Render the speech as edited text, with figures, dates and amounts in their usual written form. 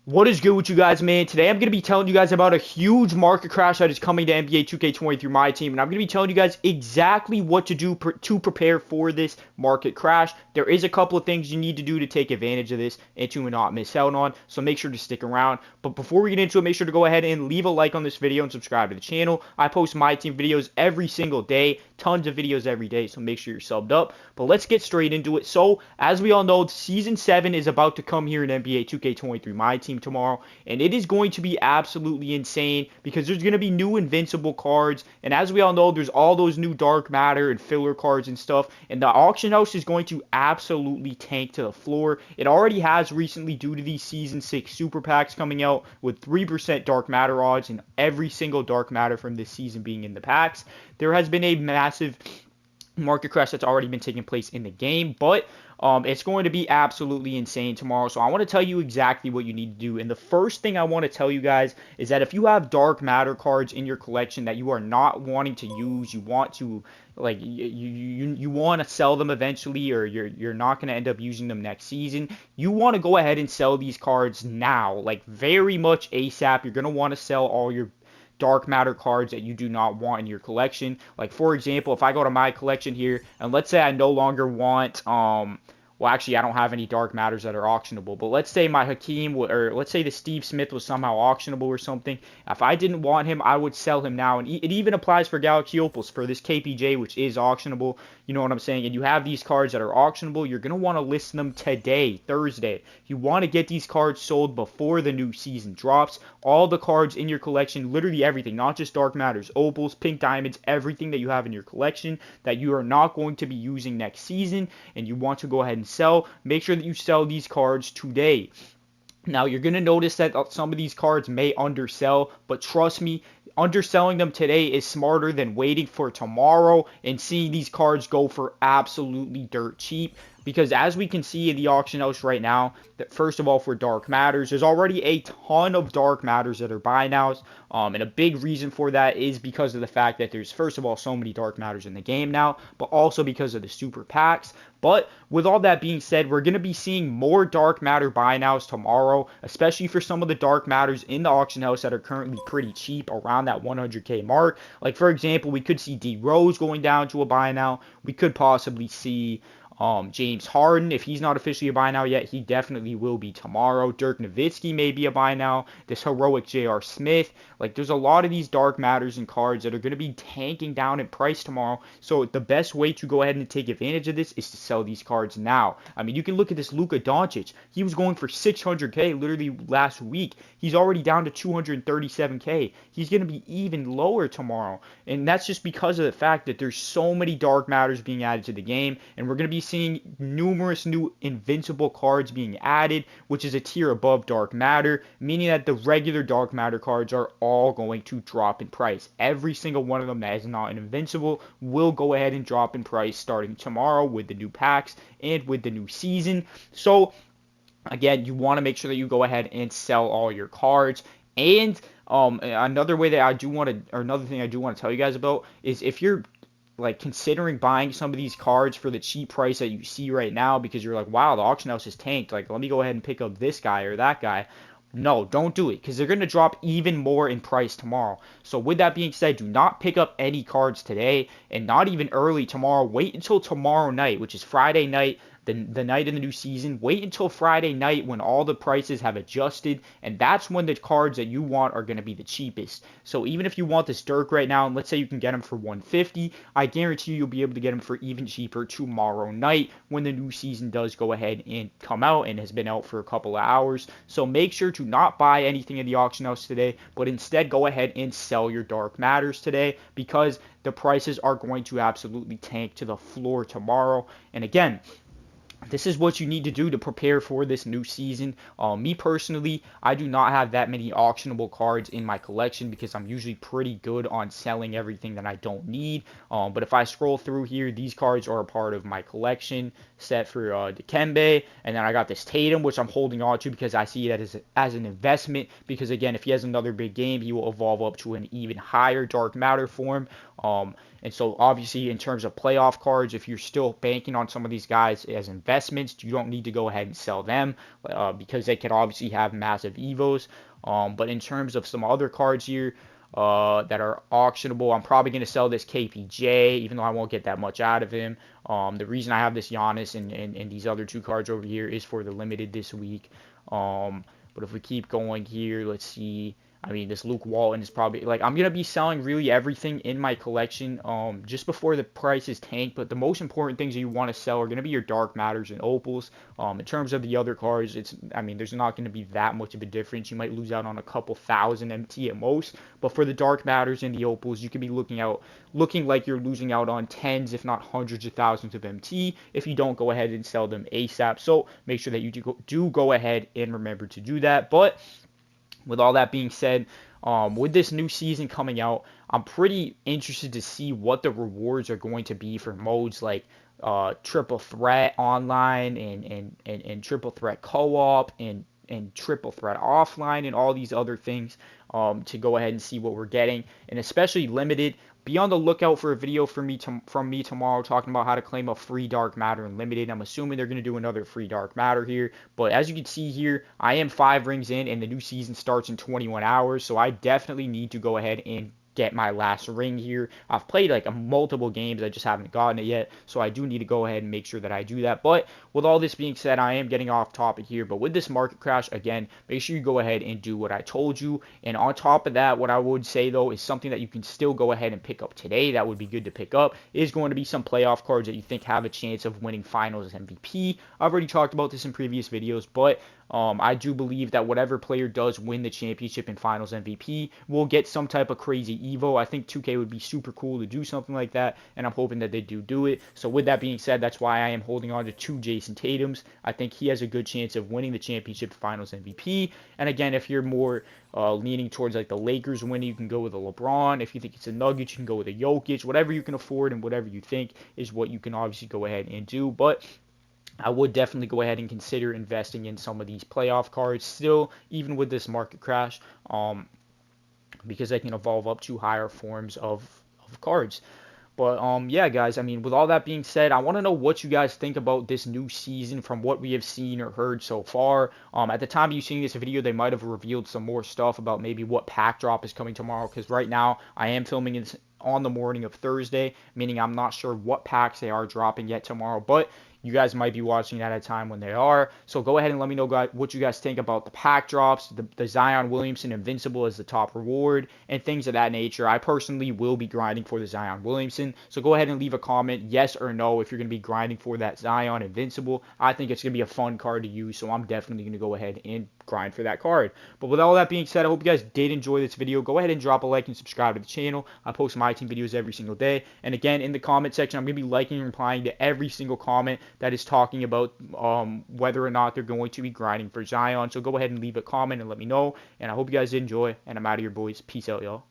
What is good with you guys, man? Today I'm going to be telling you guys about a huge market crash that is coming to NBA 2K20 through my team, and I'm going to be telling you guys exactly what to do to prepare for this market crash. There is a couple of things you need to do to take advantage of this and to not miss out on, so make sure to stick around. But before we get into it, make sure to go ahead and leave a like on this video and subscribe to the channel. I post my team videos every single day, tons of videos every day, so make sure you're subbed up. But let's get straight into it. So, as we all know, Season 7 is about to come here in NBA 2K23 my team tomorrow, and it is going to be absolutely insane because there's going to be new invincible cards, and as we all know, there's all those new dark matter and filler cards and stuff, and the auction house is going to absolutely tank to the floor. It already has recently due to these Season 6 super packs coming out with 3% dark matter odds and every single dark matter from this season being in the packs. There has been a massive market crash that's already been taking place in the game, but it's going to be absolutely insane tomorrow. So I want to tell you exactly what you need to do. And the first thing I want to tell you guys is that if you have dark matter cards in your collection that you are not wanting to use, you want to you want to sell them eventually, or you're not going to end up using them next season, you want to go ahead and sell these cards now, like very much ASAP. You're going to want to sell all your dark matter cards that you do not want in your collection. Like, for example, if I go to my collection here, and let's say I no longer want well, actually, I don't have any dark matters that are auctionable, but let's say my Hakeem, or let's say the Steve Smith was somehow auctionable or something. If I didn't want him, I would sell him now, and it even applies for Galaxy Opals, for this KPJ, which is auctionable, you know what I'm saying? And you have these cards that are auctionable, you're going to want to list them today, Thursday. You want to get these cards sold before the new season drops. All the cards in your collection, literally everything, not just dark matters, opals, pink diamonds, everything that you have in your collection that you are not going to be using next season, and you want to go ahead and sell, make sure that you sell these cards today. Now, you're going to notice that some of these cards may undersell, but trust me, underselling them today is smarter than waiting for tomorrow and seeing these cards go for absolutely dirt cheap. Because as we can see in the auction house right now, that first of all, for dark matters, there's already a ton of dark matters that are buy nows. And a big reason for that is because of the fact that there's, first of all, so many dark matters in the game now, but also because of the super packs. But with all that being said, we're going to be seeing more dark matter buy nows tomorrow, especially for some of the dark matters in the auction house that are currently pretty cheap, around that 100K mark. Like, for example, we could see D Rose going down to a buy now. We could possibly see James Harden, if he's not officially a buy now yet, he definitely will be tomorrow. Dirk Nowitzki may be a buy now. This heroic J.R. Smith. Like, there's a lot of these dark matters and cards that are going to be tanking down in price tomorrow. So the best way to go ahead and take advantage of this is to sell these cards now. I mean, you can look at this Luka Doncic. He was going for 600K literally last week. He's already down to 237K. He's going to be even lower tomorrow. And that's just because of the fact that there's so many dark matters being added to the game, and we're going to be seeing numerous new invincible cards being added, which is a tier above dark matter, meaning that the regular dark matter cards are all going to drop in price. Every single one of them that is not an invincible will go ahead and drop in price starting tomorrow with the new packs and with the new season. So again, you want to make sure that you go ahead and sell all your cards. And another way that I do want to, or another thing I do want to tell you guys about is, if you're like considering buying some of these cards for the cheap price that you see right now, because you're like, wow, the auction house is tanked, like, let me go ahead and pick up this guy or that guy. No, don't do it, because they're going to drop even more in price tomorrow. So with that being said, do not pick up any cards today, and not even early tomorrow. Wait until tomorrow night, which is Friday night, the night of the new season. Wait until Friday night when all the prices have adjusted, and that's when the cards that you want are going to be the cheapest. So even if you want this Dirk right now, and let's say you can get him for 150, I guarantee you'll be able to get him for even cheaper tomorrow night when the new season does go ahead and come out, and has been out for a couple of hours. So make sure to not buy anything in the auction house today, but instead go ahead and sell your dark matters today, because the prices are going to absolutely tank to the floor tomorrow. And again, this is what you need to do to prepare for this new season. Me personally, I do not have that many auctionable cards in my collection, because I'm usually pretty good on selling everything that I don't need. But if I scroll through here, these cards are a part of my collection set for Dikembe. And then I got this Tatum, which I'm holding on to because I see it as an investment. Because again, if he has another big game, he will evolve up to an even higher dark matter form. And so obviously, in terms of playoff cards, if you're still banking on some of these guys as investments, investments, you don't need to go ahead and sell them because they can obviously have massive evos. But in terms of some other cards here that are auctionable, I'm probably going to sell this KPJ, even though I won't get that much out of him. The reason I have this Giannis and these other two cards over here is for the limited this week. But if we keep going here, let's see. I mean, this Luke Walton is probably, like, I'm going to be selling really everything in my collection just before the prices tank. But the most important things that you want to sell are going to be your Dark Matters and Opals. In terms of the other cards, I mean, there's not going to be that much of a difference. You might lose out on a couple thousand MT at most. But for the Dark Matters and the Opals, you could be looking like you're losing out on tens, if not hundreds of thousands of MT if you don't go ahead and sell them ASAP. So make sure that you do go ahead and remember to do that. But with all that being said, with this new season coming out, I'm pretty interested to see what the rewards are going to be for modes like Triple Threat Online and Triple Threat Co-op and Triple Threat Offline and all these other things to go ahead and see what we're getting. And especially limited, be on the lookout for a video from me tomorrow talking about how to claim a free Dark Matter in limited. I'm assuming they're going to do another free Dark Matter here. But as you can see here, I am 5 rings in and the new season starts in 21 hours. So I definitely need to go ahead and get my last ring here. I've played like multiple games, I just haven't gotten it yet, so I do need to go ahead and make sure that I do that. But with all this being said, I am getting off topic here, but with this market crash, again, make sure you go ahead and do what I told you. And on top of that, what I would say though is something that you can still go ahead and pick up today that would be good to pick up is going to be some playoff cards that you think have a chance of winning finals MVP. I've already talked about this in previous videos, but I do believe that whatever player does win the championship and finals MVP will get some type of crazy Evo. I think 2K would be super cool to do something like that, and I'm hoping that they do it. So with that being said, that's why I am holding on to 2 Jason Tatums. I think he has a good chance of winning the championship finals MVP. And again, if you're more leaning towards like the Lakers winning, you can go with a LeBron. If you think it's a Nuggets, you can go with a Jokic. Whatever you can afford and whatever you think is what you can obviously go ahead and do. But I would definitely go ahead and consider investing in some of these playoff cards still, even with this market crash, because they can evolve up to higher forms of cards. But yeah, guys, I mean, with all that being said, I want to know what you guys think about this new season from what we have seen or heard so far. At the time of you seeing this video, they might have revealed some more stuff about maybe what pack drop is coming tomorrow, because right now I am filming this on the morning of Thursday, meaning I'm not sure what packs they are dropping yet tomorrow, but you guys might be watching that at a time when they are. So go ahead and let me know, guys, what you guys think about the pack drops, the Zion Williamson Invincible as the top reward, and things of that nature. I personally will be grinding for the Zion Williamson. So go ahead and leave a comment, yes or no, if you're going to be grinding for that Zion Invincible. I think it's going to be a fun card to use, so I'm definitely going to go ahead and grind for that card. But with all that being said, I hope you guys did enjoy this video. Go ahead and drop a like and subscribe to the channel. I post my team videos every single day. And again, in the comment section, I'm going to be liking and replying to every single comment that is talking about whether or not they're going to be grinding for Zion. So go ahead and leave a comment and let me know. And I hope you guys did enjoy. And I'm out of here, boys. Peace out, y'all.